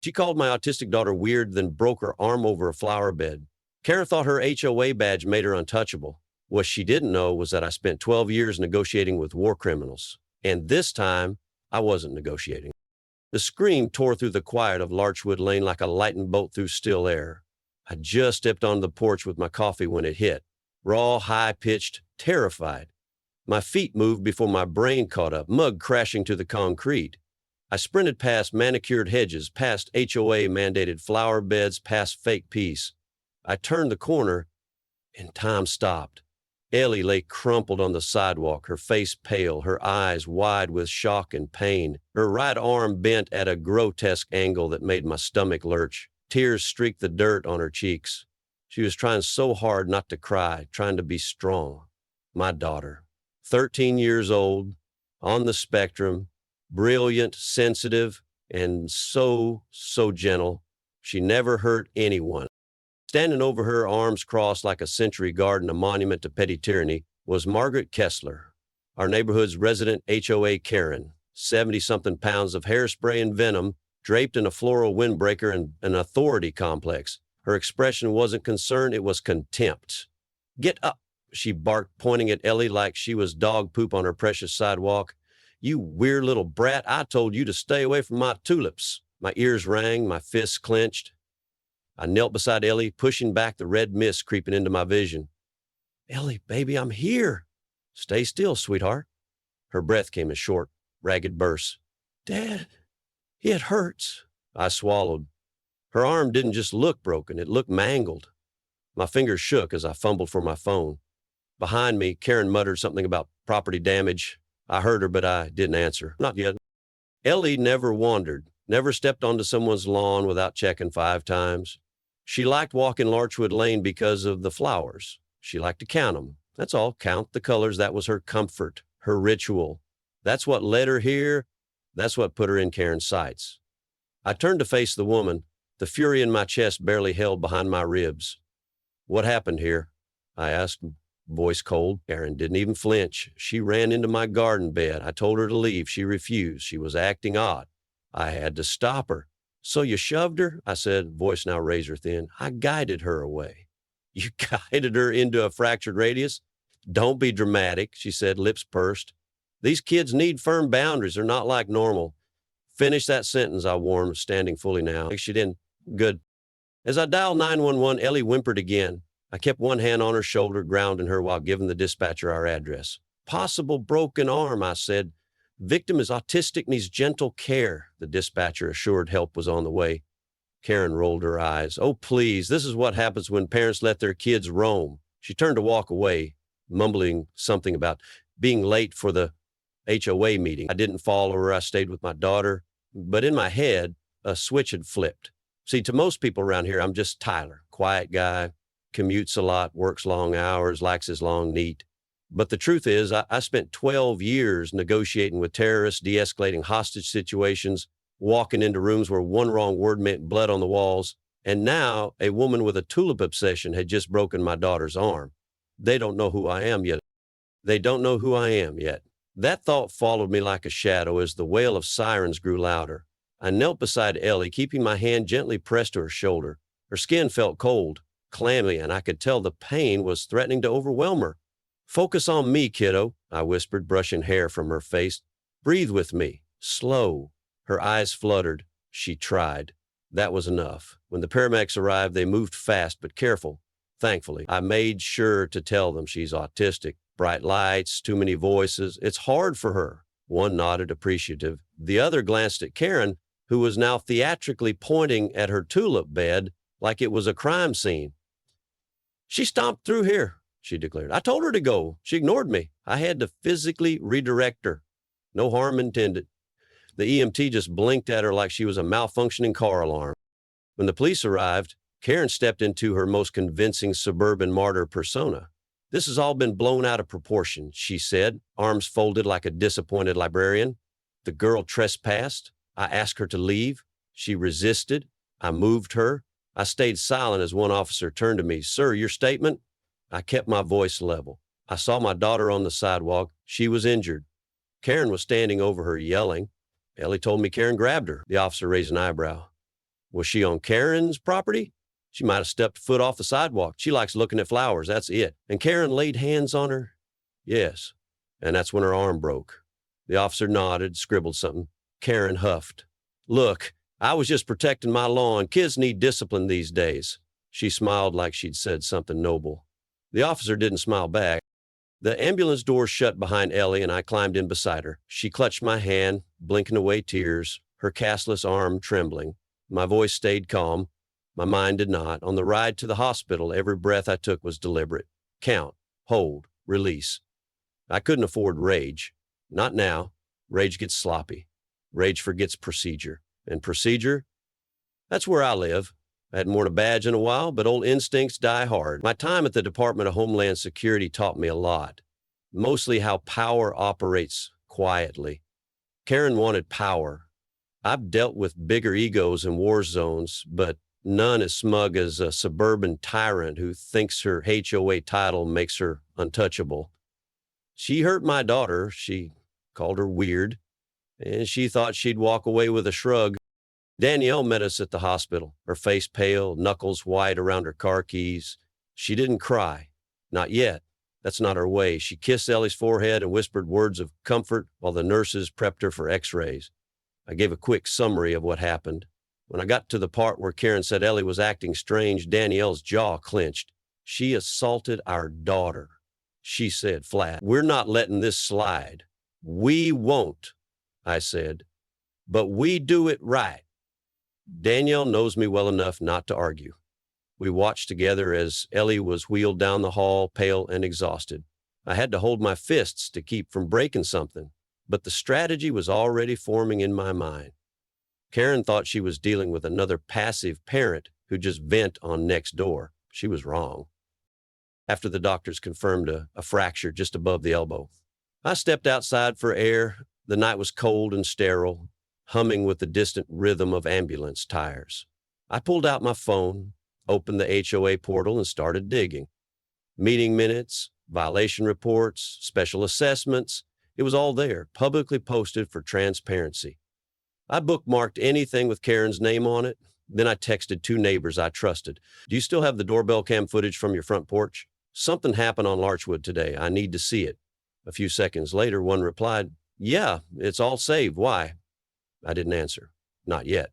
She called my autistic daughter weird, then broke her arm over a flower bed. Karen thought her HOA badge made her untouchable. What she didn't know was that I spent 12 years negotiating with war criminals. And this time, I wasn't negotiating. The scream tore through the quiet of Larchwood Lane like a lightning bolt through still air. I just stepped onto the porch with my coffee when it hit. Raw, high-pitched, terrified. My feet moved before my brain caught up, mud crashing to the concrete. I sprinted past manicured hedges, past HOA-mandated flower beds, past fake peace. I turned the corner, and time stopped. Ellie lay crumpled on the sidewalk, her face pale, her eyes wide with shock and pain, her right arm bent at a grotesque angle that made my stomach lurch. Tears streaked the dirt on her cheeks. She was trying so hard not to cry, trying to be strong. My daughter, 13 years old, on the spectrum, brilliant, sensitive, and so gentle. She never hurt anyone. Standing over her, arms crossed like a century guard in a monument to petty tyranny, was Margaret Kessler, our neighborhood's resident HOA Karen, 70-something pounds of hairspray and venom, draped in a floral windbreaker and an authority complex. Her expression wasn't concern, it was contempt. "Get up," she barked, pointing at Ellie like she was dog poop on her precious sidewalk. "You weird little brat, I told you to stay away from my tulips." My ears rang, my fists clenched. I knelt beside Ellie, pushing back the red mist creeping into my vision. "Ellie, baby, I'm here." "Stay still, sweetheart." Her breath came in short, ragged bursts. "Dad, it hurts." I swallowed. Her arm didn't just look broken, it looked mangled. My fingers shook as I fumbled for my phone. Behind me, Karen muttered something about property damage. I heard her, but I didn't answer. Not yet. Ellie never wandered, never stepped onto someone's lawn without checking 5 times. She liked walking Larchwood Lane because of the flowers. She liked to count them. That's all, count the colors. That was her comfort, her ritual. That's what led her here. That's what put her in Karen's sights. I turned to face the woman, the fury in my chest barely held behind my ribs. "What happened here?" I asked, voice cold. Karen didn't even flinch. She ran into my garden bed. I told her to leave. She refused. She was acting odd. I had to stop her. "So you shoved her?" I said, voice now razor thin. "I guided her away." "You guided her into a fractured radius?" "Don't be dramatic," she said, lips pursed. "These kids need firm boundaries. They're not like normal." "Finish that sentence," I warned, standing fully now. She didn't. Good. As I dialed 911, Ellie whimpered again. I kept one hand on her shoulder, grounding her while giving the dispatcher our address. "Possible broken arm," I said. "Victim is autistic, needs gentle care," the dispatcher assured help was on the way. Karen rolled her eyes. "Oh, please, this is what happens when parents let their kids roam." She turned to walk away, mumbling something about being late for the HOA meeting. I didn't follow her. I stayed with my daughter. But in my head, a switch had flipped. See, to most people around here, I'm just Tyler, quiet guy, commutes a lot, works long hours, likes his long neat. But the truth is, I spent 12 years negotiating with terrorists, de-escalating hostage situations, walking into rooms where one wrong word meant blood on the walls. And now a woman with a tulip obsession had just broken my daughter's arm. They don't know who I am yet. They don't know who I am yet. That thought followed me like a shadow as the wail of sirens grew louder. I knelt beside Ellie, keeping my hand gently pressed to her shoulder. Her skin felt cold, clammy, and I could tell the pain was threatening to overwhelm her. "Focus on me, kiddo," I whispered, brushing hair from her face. "Breathe with me, slow." Her eyes fluttered. She tried. That was enough. When the paramedics arrived, they moved fast but careful. Thankfully, I made sure to tell them she's autistic. Bright lights, too many voices. It's hard for her. One nodded, appreciative. The other glanced at Karen, who was now theatrically pointing at her tulip bed like it was a crime scene. "She stomped through here," she declared. "I told her to go. She ignored me. I had to physically redirect her. No harm intended." The EMT just blinked at her like she was a malfunctioning car alarm. When the police arrived, Karen stepped into her most convincing suburban martyr persona. "This has all been blown out of proportion," she said, arms folded like a disappointed librarian. "The girl trespassed. I asked her to leave. She resisted. I moved her. I stayed silent as one officer turned to me. 'Sir, your statement?' I kept my voice level. I saw my daughter on the sidewalk. She was injured. Karen was standing over her, yelling. Ellie told me Karen grabbed her." The officer raised an eyebrow. Was she on Karen's property? She might have stepped a foot off the sidewalk. She likes looking at flowers, that's it. And Karen laid hands on her? Yes. And that's when her arm broke. The officer nodded, scribbled something. Karen huffed. Look, I was just protecting my lawn. Kids need discipline these days. She smiled like she'd said something noble. The officer didn't smile back. The ambulance door shut behind Ellie, and I climbed in beside her. She clutched my hand, blinking away tears, her castless arm trembling. My voice stayed calm. My mind did not. On the ride to the hospital, every breath I took was deliberate. Count, hold, release. I couldn't afford rage. Not now. Rage gets sloppy. Rage forgets procedure. And procedure? That's where I live. I hadn't worn a badge in a while, but old instincts die hard. My time at the Department of Homeland Security taught me a lot. Mostly how power operates quietly. Karen wanted power. I've dealt with bigger egos in war zones, but none as smug as a suburban tyrant who thinks her HOA title makes her untouchable. She hurt my daughter. She called her weird, and she thought she'd walk away with a shrug. Danielle met us at the hospital, her face pale, knuckles white around her car keys. She didn't cry. Not yet. That's not her way. She kissed Ellie's forehead and whispered words of comfort while the nurses prepped her for x-rays. I gave a quick summary of what happened. When I got to the part where Karen said Ellie was acting strange, Danielle's jaw clenched. She assaulted our daughter. She said flat, "We're not letting this slide." "We won't," I said, "but we do it right." Danielle knows me well enough not to argue. We watched together as Ellie was wheeled down the hall, pale and exhausted. I had to hold my fists to keep from breaking something, but the strategy was already forming in my mind. Karen thought she was dealing with another passive parent who just vent on next door. She was wrong. After the doctors confirmed a fracture just above the elbow, I stepped outside for air. The night was cold and sterile, humming with the distant rhythm of ambulance tires. I pulled out my phone, opened the HOA portal, and started digging. Meeting minutes, violation reports, special assessments. It was all there, publicly posted for transparency. I bookmarked anything with Karen's name on it. Then I texted 2 neighbors I trusted. "Do you still have the doorbell cam footage from your front porch? Something happened on Larchwood today. I need to see it." A few seconds later, one replied, "Yeah, it's all saved. Why?" I didn't answer. Not yet.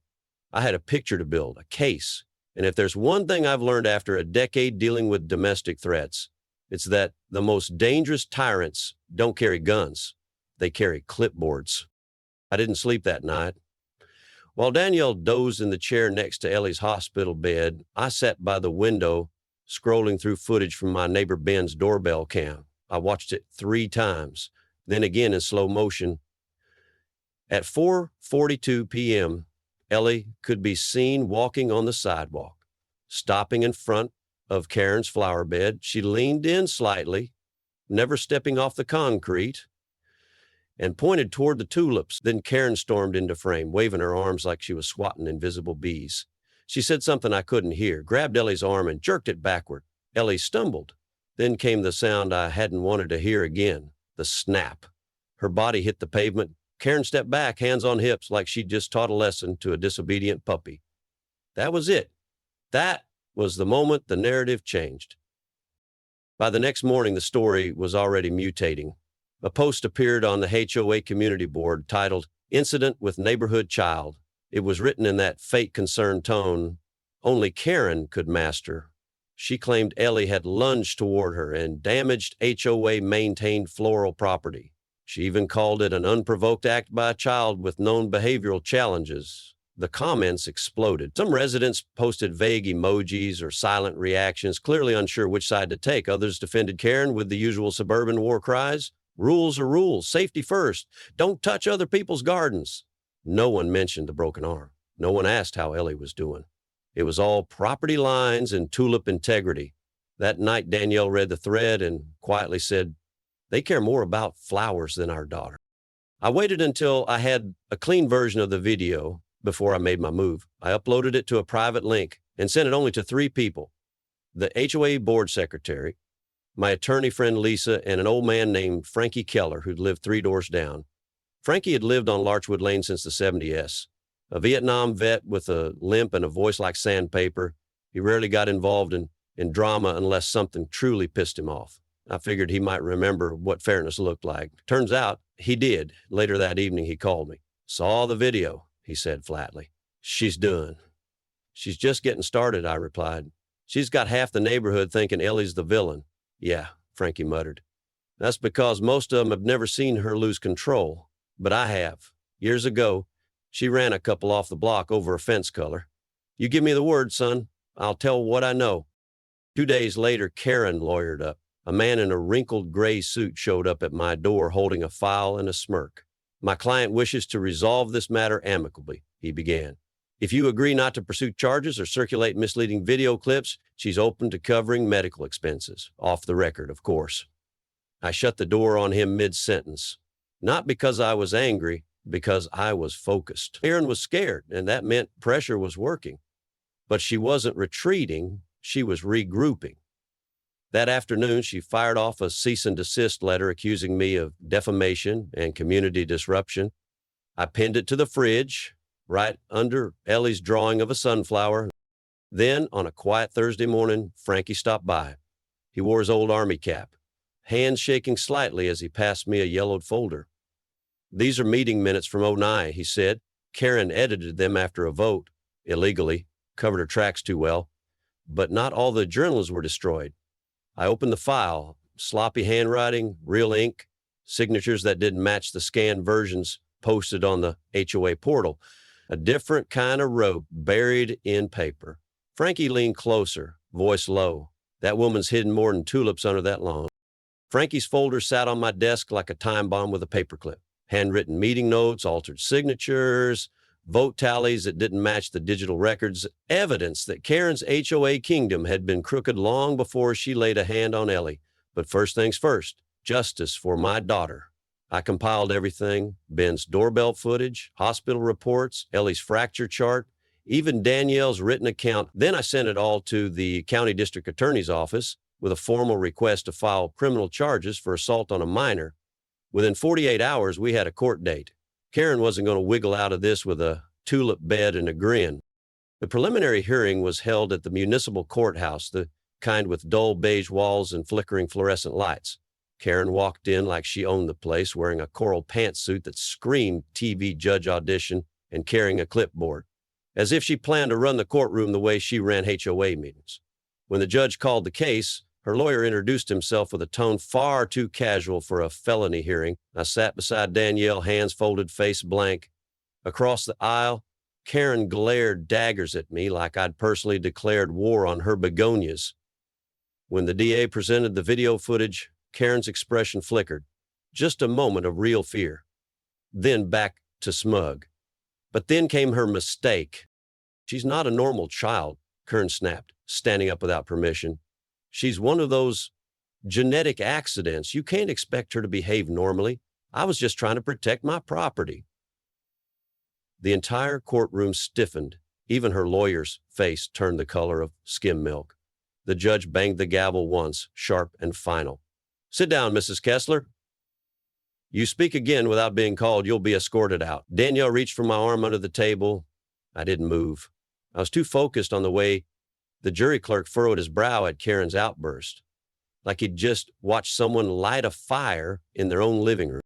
I had a picture to build, a case. And if there's one thing I've learned after a decade dealing with domestic threats, it's that the most dangerous tyrants don't carry guns. They carry clipboards. I didn't sleep that night. While Danielle dozed in the chair next to Ellie's hospital bed, I sat by the window, scrolling through footage from my neighbor Ben's doorbell cam. I watched it 3 times, then again in slow motion. At 4:42 p.m., Ellie could be seen walking on the sidewalk. Stopping in front of Karen's flower bed, she leaned in slightly, never stepping off the concrete, and pointed toward the tulips. Then Karen stormed into frame, waving her arms like she was swatting invisible bees. She said something I couldn't hear, grabbed Ellie's arm and jerked it backward. Ellie stumbled. Then came the sound I hadn't wanted to hear again, the snap. Her body hit the pavement. Karen stepped back, hands on hips, like she'd just taught a lesson to a disobedient puppy. That was it. That was the moment the narrative changed. By the next morning, the story was already mutating. A post appeared on the HOA community board titled, "Incident with Neighborhood Child." It was written in that fake-concerned tone only Karen could master. She claimed Ellie had lunged toward her and damaged HOA-maintained floral property. She even called it an unprovoked act by a child with known behavioral challenges. The comments exploded. Some residents posted vague emojis or silent reactions, clearly unsure which side to take. Others defended Karen with the usual suburban war cries. Rules are rules. Safety first. Don't touch other people's gardens. No one mentioned the broken arm. No one asked how Ellie was doing. It was all property lines and tulip integrity. That night, Danielle read the thread and quietly said, "They care more about flowers than our daughter." I waited until I had a clean version of the video before I made my move. I uploaded it to a private link and sent it only to 3 people: the HOA board secretary, my attorney friend Lisa, and an old man named Frankie Keller who'd lived 3 doors down. Frankie had lived on Larchwood Lane since the 70s. A Vietnam vet with a limp and a voice like sandpaper, he rarely got involved in drama unless something truly pissed him off. I figured he might remember what fairness looked like. Turns out he did. Later that evening, he called me. Saw the video, he said flatly. She's done. She's just getting started, I replied. She's got half the neighborhood thinking Ellie's the villain. Yeah, Frankie muttered. That's because most of them have never seen her lose control. But I have. Years ago, she ran a couple off the block over a fence color. You give me the word, son. I'll tell what I know. 2 days later, Karen lawyered up. A man in a wrinkled gray suit showed up at my door holding a file and a smirk. My client wishes to resolve this matter amicably, he began. If you agree not to pursue charges or circulate misleading video clips, she's open to covering medical expenses. Off the record, of course. I shut the door on him mid-sentence. Not because I was angry, because I was focused. Karen was scared, and that meant pressure was working. But she wasn't retreating, she was regrouping. That afternoon, she fired off a cease and desist letter accusing me of defamation and community disruption. I pinned it to the fridge, right under Ellie's drawing of a sunflower. Then, on a quiet Thursday morning, Frankie stopped by. He wore his old Army cap, hands shaking slightly as he passed me a yellowed folder. These are meeting minutes from '09, he said. Karen edited them after a vote, illegally, covered her tracks too well. But not all the journals were destroyed. I opened the file, sloppy handwriting, real ink, signatures that didn't match the scanned versions posted on the HOA portal. A different kind of rope buried in paper. Frankie leaned closer, voice low. That woman's hidden more than tulips under that lawn. Frankie's folder sat on my desk like a time bomb with a paperclip. Handwritten meeting notes, altered signatures, vote tallies that didn't match the digital records, evidence that Karen's HOA kingdom had been crooked long before she laid a hand on Ellie. But first things first, justice for my daughter. I compiled everything, Ben's doorbell footage, hospital reports, Ellie's fracture chart, even Danielle's written account. Then I sent it all to the county district attorney's office with a formal request to file criminal charges for assault on a minor. Within 48 hours, we had a court date. Karen wasn't going to wiggle out of this with a tulip bed and a grin. The preliminary hearing was held at the municipal courthouse, the kind with dull beige walls and flickering fluorescent lights. Karen walked in like she owned the place, wearing a coral pantsuit that screamed TV judge audition and carrying a clipboard, as if she planned to run the courtroom the way she ran HOA meetings. When the judge called the case, her lawyer introduced himself with a tone far too casual for a felony hearing. I sat beside Danielle, hands folded, face blank. Across the aisle, Karen glared daggers at me like I'd personally declared war on her begonias. When the DA presented the video footage, Karen's expression flickered. Just a moment of real fear. Then back to smug. But then came her mistake. She's not a normal child, Karen snapped, standing up without permission. She's one of those genetic accidents. You can't expect her to behave normally. I was just trying to protect my property. The entire courtroom stiffened. Even her lawyer's face turned the color of skim milk. The judge banged the gavel once, sharp and final. Sit down, Mrs. Kessler. You speak again without being called, you'll be escorted out. Danielle reached for my arm under the table. I didn't move. I was too focused on the way the jury clerk furrowed his brow at Karen's outburst, like he'd just watched someone light a fire in their own living room.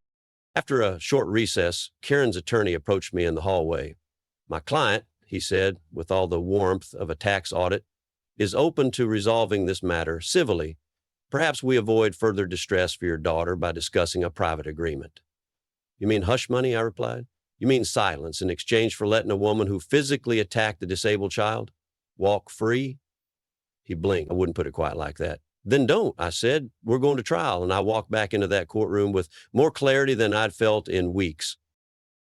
After a short recess, Karen's attorney approached me in the hallway. My client, he said, with all the warmth of a tax audit, is open to resolving this matter civilly. Perhaps we avoid further distress for your daughter by discussing a private agreement. You mean hush money? I replied. You mean silence in exchange for letting a woman who physically attacked a disabled child walk free? He blinked. I wouldn't put it quite like that. Then don't, I said. We're going to trial. And I walked back into that courtroom with more clarity than I'd felt in weeks.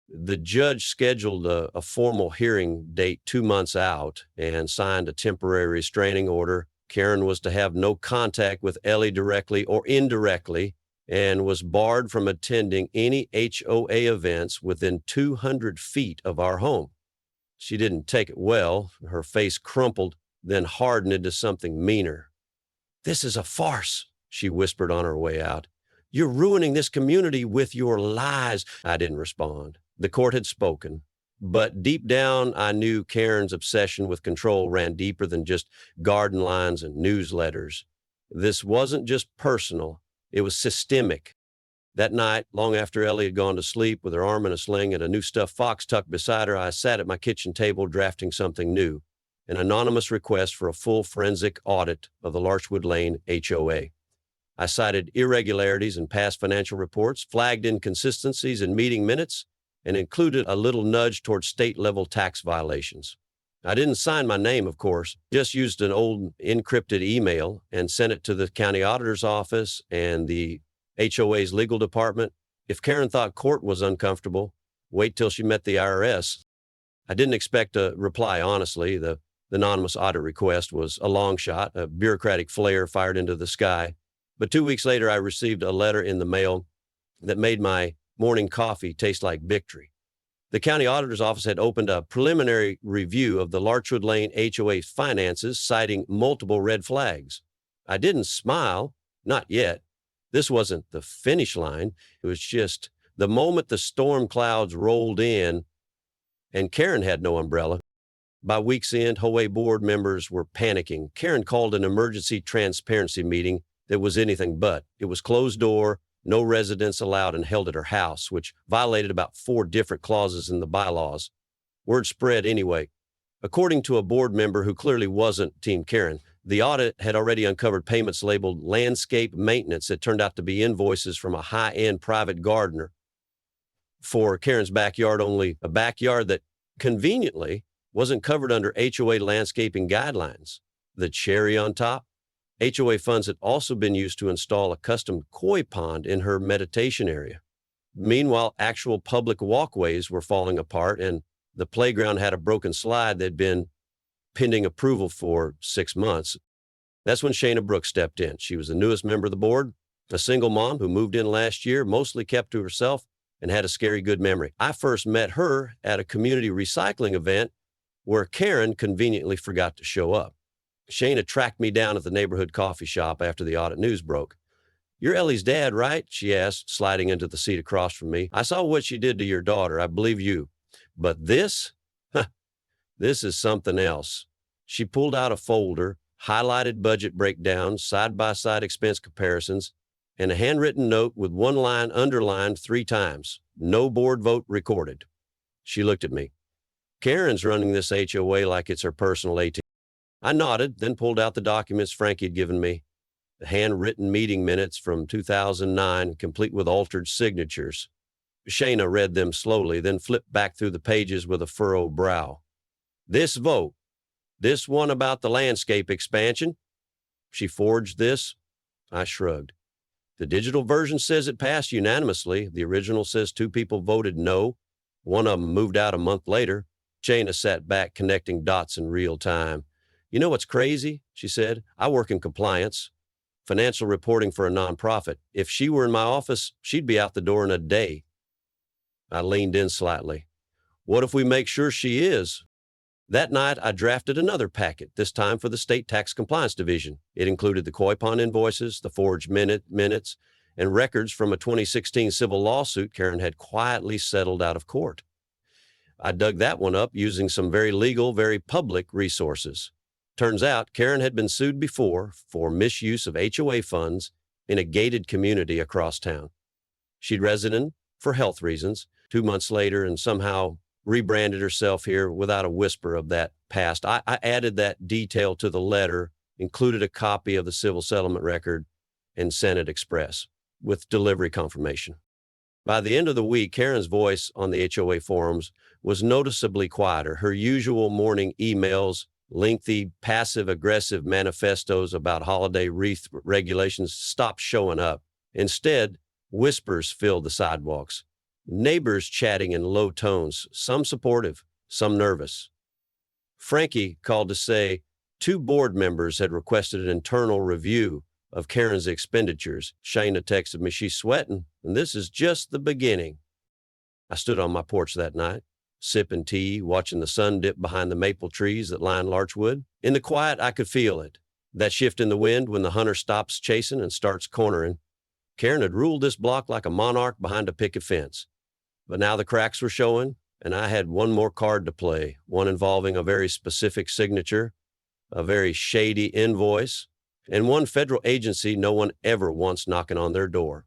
The judge scheduled a formal hearing date 2 months out and signed a temporary restraining order. Karen was to have no contact with Ellie directly or indirectly and was barred from attending any HOA events within 200 feet of our home. She didn't take it well. Her face crumpled, then hardened into something meaner. This is a farce, she whispered on her way out. You're ruining this community with your lies. I didn't respond. The court had spoken. But deep down, I knew Karen's obsession with control ran deeper than just garden lines and newsletters. This wasn't just personal, it was systemic. That night, long after Ellie had gone to sleep with her arm in a sling and a new stuffed fox tucked beside her, I sat at my kitchen table drafting something new, an anonymous request for a full forensic audit of the Larchwood Lane HOA. I cited irregularities in past financial reports, flagged inconsistencies in meeting minutes, and included a little nudge toward state-level tax violations. I didn't sign my name, of course, just used an old encrypted email and sent it to the county auditor's office and the HOA's legal department. If Karen thought court was uncomfortable, wait till she met the IRS. I didn't expect a reply, honestly. The anonymous audit request was a long shot, a bureaucratic flare fired into the sky. But 2 weeks later, I received a letter in the mail that made my morning coffee tastes like victory. The county auditor's office had opened a preliminary review of the Larchwood Lane HOA's finances, citing multiple red flags. I didn't smile, not yet. This wasn't the finish line. It was just the moment the storm clouds rolled in, and Karen had no umbrella. By week's end, HOA board members were panicking. Karen called an emergency transparency meeting that was anything but. It was closed door, no residents allowed, and held at her house, which violated about 4 different clauses in the bylaws. Word spread anyway. According to a board member who clearly wasn't Team Karen, the audit had already uncovered payments labeled landscape maintenance that turned out to be invoices from a high-end private gardener for Karen's backyard, only a backyard that conveniently wasn't covered under HOA landscaping guidelines. The cherry on top, HOA funds had also been used to install a custom koi pond in her meditation area. Meanwhile, actual public walkways were falling apart, and the playground had a broken slide that had been pending approval for 6 months. That's when Shayna Brooks stepped in. She was the newest member of the board, a single mom who moved in last year, mostly kept to herself, and had a scary good memory. I first met her at a community recycling event where Karen conveniently forgot to show up. Shayna tracked me down at the neighborhood coffee shop after the audit news broke. "You're Ellie's dad, right?" she asked, sliding into the seat across from me. "I saw what she did to your daughter. I believe you. But this? This is something else." She pulled out a folder, highlighted budget breakdowns, side-by-side expense comparisons, and a handwritten note with one line underlined 3 times. "No board vote recorded." She looked at me. "Karen's running this HOA like it's her personal ATM." I nodded, then pulled out the documents Frankie had given me, the handwritten meeting minutes from 2009, complete with altered signatures. Shayna read them slowly, then flipped back through the pages with a furrowed brow. "This vote, this one about the landscape expansion, she forged this?" I shrugged. "The digital version says it passed unanimously. The original says 2 people voted no. One of them moved out a month later." Shayna sat back, connecting dots in real time. "You know what's crazy?" she said. "I work in compliance, financial reporting for a nonprofit. If she were in my office, she'd be out the door in a day." I leaned in slightly. "What if we make sure she is?" That night, I drafted another packet, this time for the State Tax Compliance Division. It included the koi pond invoices, the forged minutes, and records from a 2016 civil lawsuit Karen had quietly settled out of court. I dug that one up using some very legal, very public resources. Turns out Karen had been sued before for misuse of HOA funds in a gated community across town. She'd resided for health reasons 2 months later and somehow rebranded herself here without a whisper of that past. I added that detail to the letter, included a copy of the civil settlement record, and sent it express with delivery confirmation. By the end of the week, Karen's voice on the HOA forums was noticeably quieter. Her usual morning emails, lengthy, passive-aggressive manifestos about holiday wreath regulations stopped showing up. Instead, whispers filled the sidewalks. Neighbors chatting in low tones, some supportive, some nervous. Frankie called to say 2 board members had requested an internal review of Karen's expenditures. Shayna texted me, "She's sweating, and this is just the beginning." I stood on my porch that night, sipping tea, watching the sun dip behind the maple trees that lined Larchwood. In the quiet, I could feel it, that shift in the wind when the hunter stops chasing and starts cornering. Karen had ruled this block like a monarch behind a picket fence. But now the cracks were showing, And I had one more card to play, one involving a very specific signature, a very shady invoice, and one federal agency no one ever wants knocking on their door.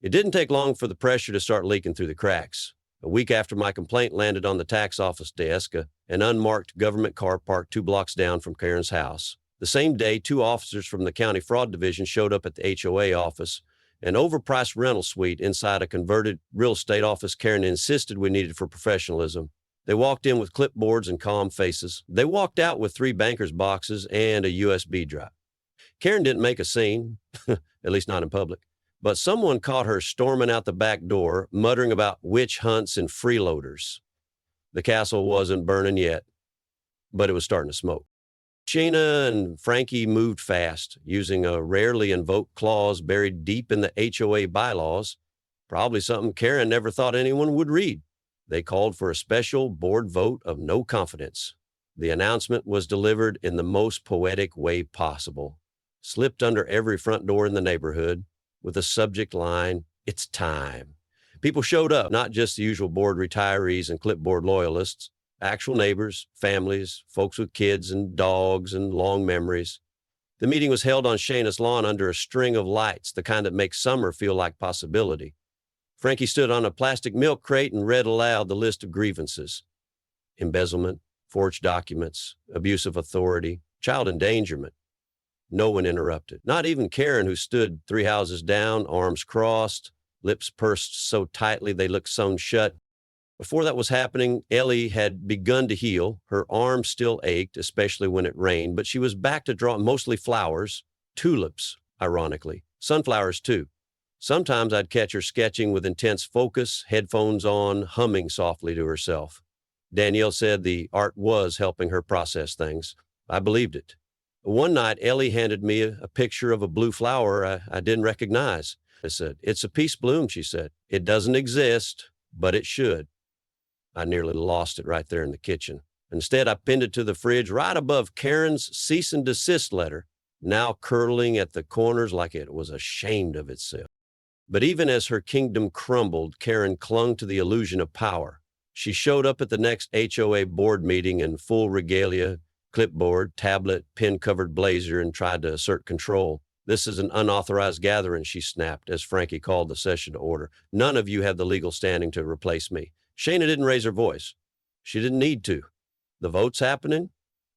It didn't take long for the pressure to start leaking through the cracks. A week after my complaint landed on the tax office desk, an unmarked government car parked 2 blocks down from Karen's house. The same day, 2 officers from the county fraud division showed up at the HOA office. An overpriced rental suite inside a converted real estate office Karen insisted we needed for professionalism. They walked in with clipboards and calm faces. They walked out with 3 banker's boxes and a USB drive. Karen didn't make a scene, at least not in public, but someone caught her storming out the back door, muttering about witch hunts and freeloaders. The castle wasn't burning yet, but it was starting to smoke. Shayna and Frankie moved fast, using a rarely invoked clause buried deep in the HOA bylaws, probably something Karen never thought anyone would read. They called for a special board vote of no confidence. The announcement was delivered in the most poetic way possible, slipped under every front door in the neighborhood, with the subject line, "It's time." People showed up, not just the usual board retirees and clipboard loyalists, actual neighbors, families, folks with kids and dogs and long memories. The meeting was held on Shayna's lawn under a string of lights, the kind that makes summer feel like possibility. Frankie stood on a plastic milk crate and read aloud the list of grievances: embezzlement, forged documents, abuse of authority, child endangerment. No one interrupted, not even Karen, who stood 3 houses down, arms crossed, lips pursed so tightly they looked sewn shut. Before that was happening, Ellie had begun to heal. Her arm still ached, especially when it rained, but she was back to drawing mostly flowers, tulips, ironically, sunflowers too. Sometimes I'd catch her sketching with intense focus, headphones on, humming softly to herself. Danielle said the art was helping her process things. I believed it. One night, Ellie handed me a picture of a blue flower I didn't recognize. I said, "It's a peace bloom," she said. "It doesn't exist, but it should." I nearly lost it right there in the kitchen. Instead, I pinned it to the fridge right above Karen's cease and desist letter, now curling at the corners like it was ashamed of itself. But even as her kingdom crumbled, Karen clung to the illusion of power. She showed up at the next HOA board meeting in full regalia, clipboard, tablet, pin-covered blazer, and tried to assert control. "This is an unauthorized gathering," she snapped as Frankie called the session to order. "None of you have the legal standing to replace me." Shayna didn't raise her voice. She didn't need to. "The vote's happening.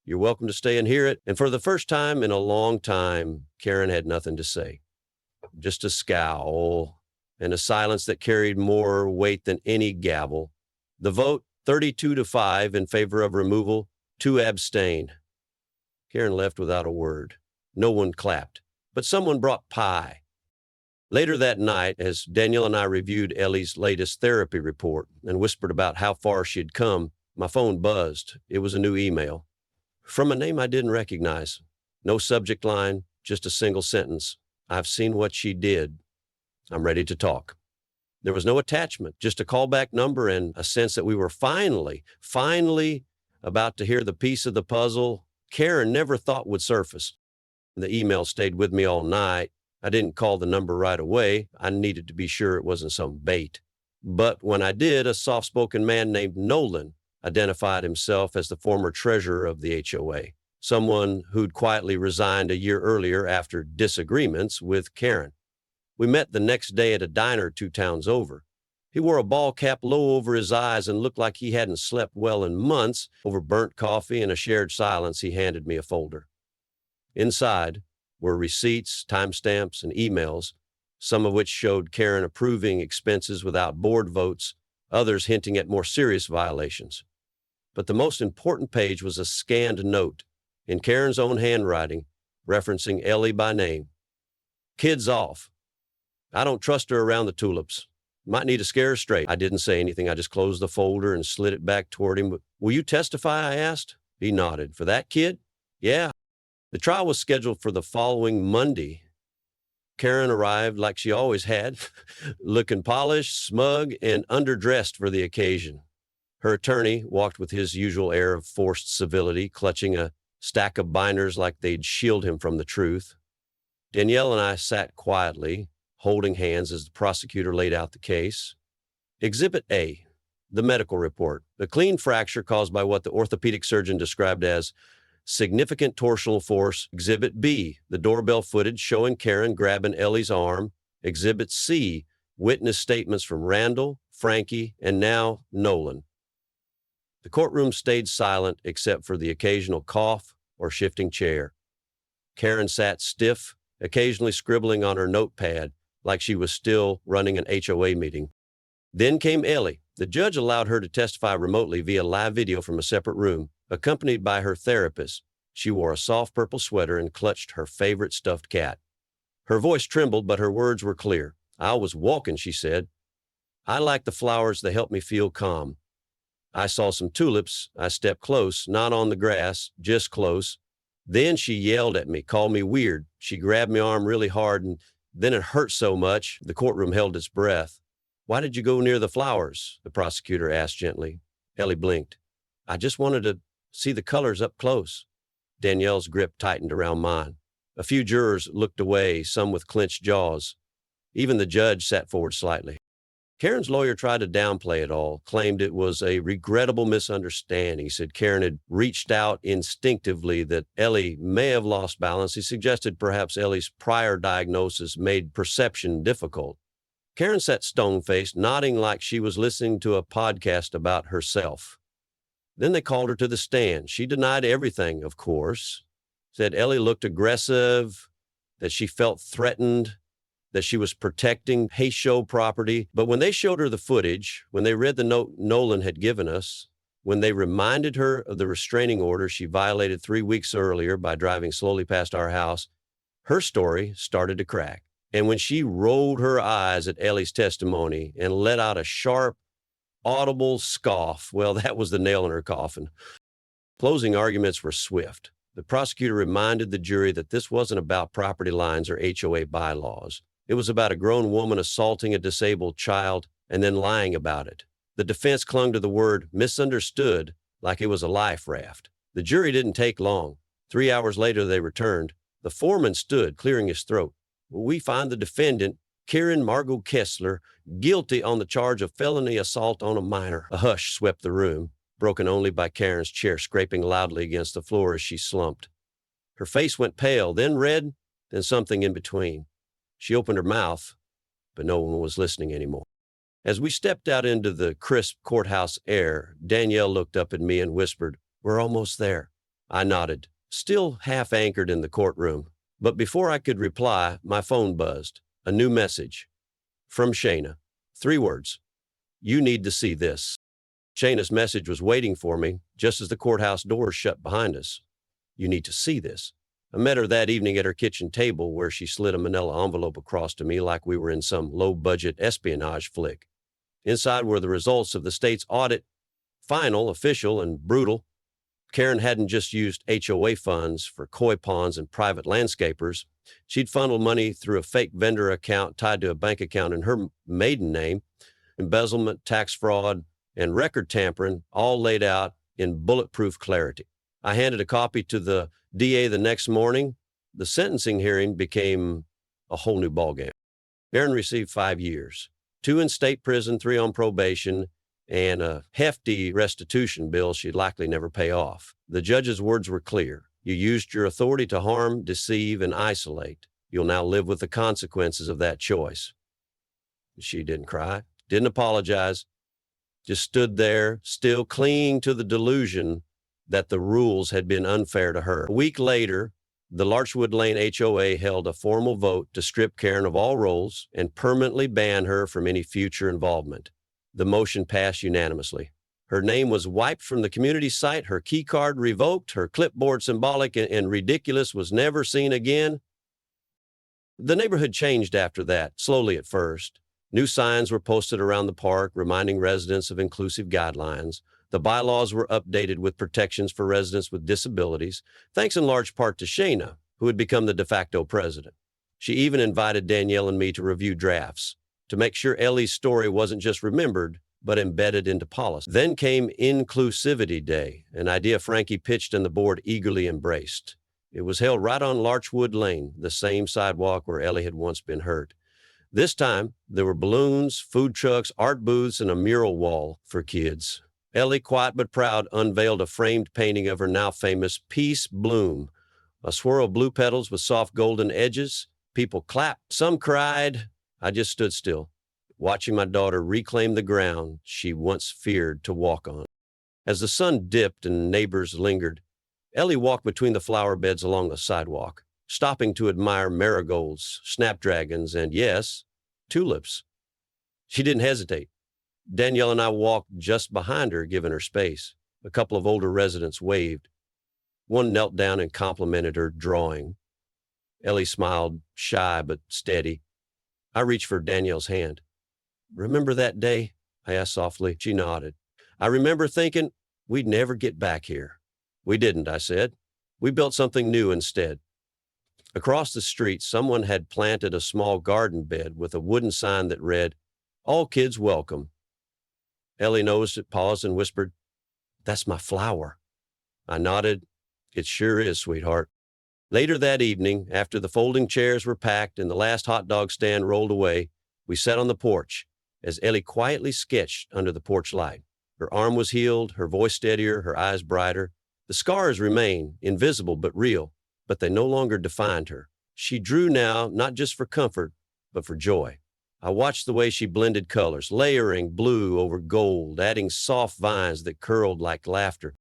You're welcome to stay and hear it." And for the first time in a long time, Karen had nothing to say. Just a scowl and a silence that carried more weight than any gavel. The vote, 32-5 in favor of removal, 2 abstain. Karen left without a word. No one clapped, but someone brought pie. Later that night, as Danielle and I reviewed Ellie's latest therapy report and whispered about how far she'd come, my phone buzzed. It was a new email. From a name I didn't recognize. No subject line, just a single sentence. "I've seen what she did. I'm ready to talk." There was no attachment, just a callback number and a sense that we were finally about to hear the piece of the puzzle Karen never thought would surface. The email stayed with me all night. I didn't call the number right away. I needed to be sure it wasn't some bait. But when I did, a soft-spoken man named Nolan identified himself as the former treasurer of the HOA, someone who'd quietly resigned a year earlier after disagreements with Karen. We met the next day at a diner 2 towns over. He wore a ball cap low over his eyes and looked like he hadn't slept well in months. Over burnt coffee and a shared silence, he handed me a folder. Inside were receipts, timestamps, and emails, some of which showed Karen approving expenses without board votes, others hinting at more serious violations. But the most important page was a scanned note in Karen's own handwriting, referencing Ellie by name. "Kids off. I don't trust her around the tulips. Might need to scare her straight." I didn't say anything. I just closed the folder and slid it back toward him. "Will you testify?" I asked. He nodded. "For that kid?" "Yeah." The trial was scheduled for the following Monday. Karen arrived like she always had, looking polished, smug, and underdressed for the occasion. Her attorney walked with his usual air of forced civility, clutching a stack of binders like they'd shield him from the truth. Danielle and I sat quietly, holding hands as the prosecutor laid out the case. Exhibit A, The medical report. A clean fracture caused by what the orthopedic surgeon described as significant torsional force. Exhibit B, the doorbell footage showing Karen grabbing Ellie's arm. Exhibit C, witness statements from Randall, Frankie, and now Nolan. The courtroom stayed silent except for the occasional cough or shifting chair. Karen sat stiff, occasionally scribbling on her notepad like she was still running an HOA meeting. Then came Ellie. The judge allowed her to testify remotely via live video from a separate room, accompanied by her therapist. She wore a soft purple sweater and clutched her favorite stuffed cat. Her voice trembled, but her words were clear. "I was walking," she said. "I like the flowers. They help me feel calm. I saw some tulips. I stepped close, not on the grass, just close. Then she yelled at me, called me weird. She grabbed my arm really hard, and then it hurt so much." The courtroom held its breath. "Why did you go near the flowers?" the prosecutor asked gently. Ellie blinked. "I just wanted to see the colors up close." Danielle's grip tightened around mine. A few jurors looked away, some with clenched jaws. Even the judge sat forward slightly. Karen's lawyer tried to downplay it all, claimed it was a regrettable misunderstanding. He said Karen had reached out instinctively, that Ellie may have lost balance. He suggested perhaps Ellie's prior diagnosis made perception difficult. Karen sat stone-faced, nodding like she was listening to a podcast about herself. Then they called her to the stand. She denied everything, of course, said Ellie looked aggressive, that she felt threatened, that she was protecting HOA property. But when they showed her the footage, when they read the note Nolan had given us, when they reminded her of the restraining order she violated 3 weeks earlier by driving slowly past our house, her story started to crack. And when she rolled her eyes at Ellie's testimony and let out a sharp, audible scoff, well, that was the nail in her coffin. Closing arguments were swift. The prosecutor reminded the jury that this wasn't about property lines or HOA bylaws. It was about a grown woman assaulting a disabled child and then lying about it. The defense clung to the word misunderstood like it was a life raft. The jury didn't take long. 3 hours later, they returned. The foreman stood, clearing his throat. "We find the defendant, Karen Margot Kessler, guilty on the charge of felony assault on a minor." A hush swept the room, broken only by Karen's chair scraping loudly against the floor as she slumped. Her face went pale, then red, then something in between. She opened her mouth, but no one was listening anymore. As we stepped out into the crisp courthouse air, Danielle looked up at me and whispered, "We're almost there." I nodded, still half anchored in the courtroom. But before I could reply, my phone buzzed. A new message. From Shayna. 3 words. "You need to see this." Shayna's message was waiting for me just as the courthouse doors shut behind us. "You need to see this." I met her that evening at her kitchen table, where she slid a manila envelope across to me like we were in some low-budget espionage flick. Inside were the results of the state's audit, final, official, and brutal. Karen hadn't just used HOA funds for koi ponds and private landscapers. She'd funneled money through a fake vendor account tied to a bank account in her maiden name. Embezzlement, tax fraud, and record tampering, all laid out in bulletproof clarity. I handed a copy to the DA the next morning. The sentencing hearing became a whole new ballgame. Karen received 5 years, 2 in state prison, 3 on probation, and a hefty restitution bill she'd likely never pay off. The judge's words were clear. "You used your authority to harm, deceive, and isolate. You'll now live with the consequences of that choice." She didn't cry, didn't apologize, just stood there, still clinging to the delusion that the rules had been unfair to her. A week later, the Larchwood Lane HOA held a formal vote to strip Karen of all roles and permanently ban her from any future involvement. The motion passed unanimously. Her name was wiped from the community site, her key card revoked, her clipboard symbolic and ridiculous was never seen again. The neighborhood changed after that, slowly at first. New signs were posted around the park, reminding residents of inclusive guidelines. The bylaws were updated with protections for residents with disabilities, thanks in large part to Shayna, who had become the de facto president. She even invited Danielle and me to review drafts, to make sure Ellie's story wasn't just remembered, but embedded into policy. Then came Inclusivity Day, an idea Frankie pitched and the board eagerly embraced. It was held right on Larchwood Lane, the same sidewalk where Ellie had once been hurt. This time, there were balloons, food trucks, art booths, and a mural wall for kids. Ellie, quiet but proud, unveiled a framed painting of her now famous Peace Bloom, a swirl of blue petals with soft golden edges. People clapped, some cried. I just stood still, watching my daughter reclaim the ground she once feared to walk on. As the sun dipped and neighbors lingered, Ellie walked between the flower beds along the sidewalk, stopping to admire marigolds, snapdragons, and yes, tulips. She didn't hesitate. Danielle and I walked just behind her, giving her space. A couple of older residents waved. One knelt down and complimented her drawing. Ellie smiled, shy but steady. I reached for Danielle's hand. "Remember that day?" I asked softly. She nodded. "I remember thinking we'd never get back here." "We didn't," I said. "We built something new instead." Across the street, someone had planted a small garden bed with a wooden sign that read, "All kids welcome." Ellie noticed it, paused, and whispered, "That's my flower." I nodded. "It sure is, sweetheart." Later that evening, after the folding chairs were packed and the last hot dog stand rolled away, we sat on the porch as Ellie quietly sketched under the porch light. Her arm was healed, her voice steadier, her eyes brighter. The scars remain, invisible but real, but they no longer defined her. She drew now, not just for comfort, but for joy. I watched the way she blended colors, layering blue over gold, adding soft vines that curled like laughter.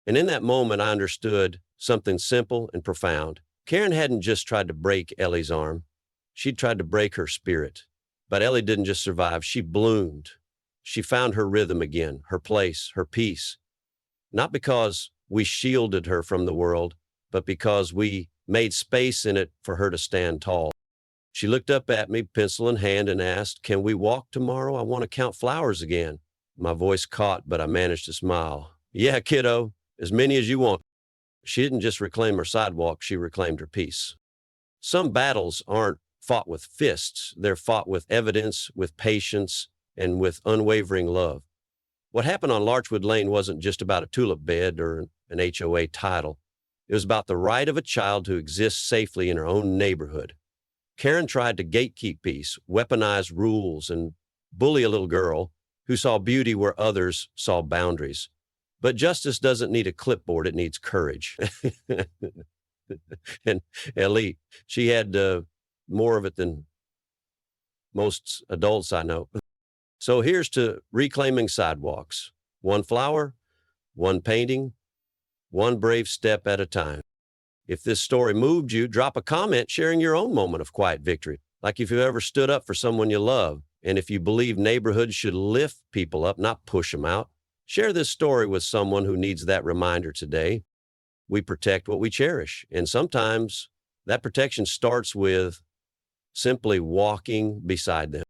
And in that moment, I understood something simple and profound. Karen hadn't just tried to break Ellie's arm. She'd tried to break her spirit. But Ellie didn't just survive, she bloomed. She found her rhythm again, her place, her peace. Not because we shielded her from the world, but because we made space in it for her to stand tall. She looked up at me, pencil in hand, and asked, "Can we walk tomorrow? I want to count flowers again." My voice caught, but I managed to smile. "Yeah, kiddo, as many as you want." She didn't just reclaim her sidewalk, she reclaimed her peace. Some battles aren't fought with fists. They're fought with evidence, with patience, and with unwavering love. What happened on Larchwood Lane wasn't just about a tulip bed or an HOA title. It was about the right of a child to exist safely in her own neighborhood. Karen tried to gatekeep peace, weaponize rules, and bully a little girl who saw beauty where others saw boundaries. But justice doesn't need a clipboard, it needs courage. And Ellie, she had more of it than most adults I know. So here's to reclaiming sidewalks. One flower, one painting, one brave step at a time. If this story moved you, drop a comment sharing your own moment of quiet victory, like if you ever stood up for someone you love. And if you believe neighborhoods should lift people up, not push them out, share this story with someone who needs that reminder today. We protect what we cherish. And sometimes that protection starts with simply walking beside them.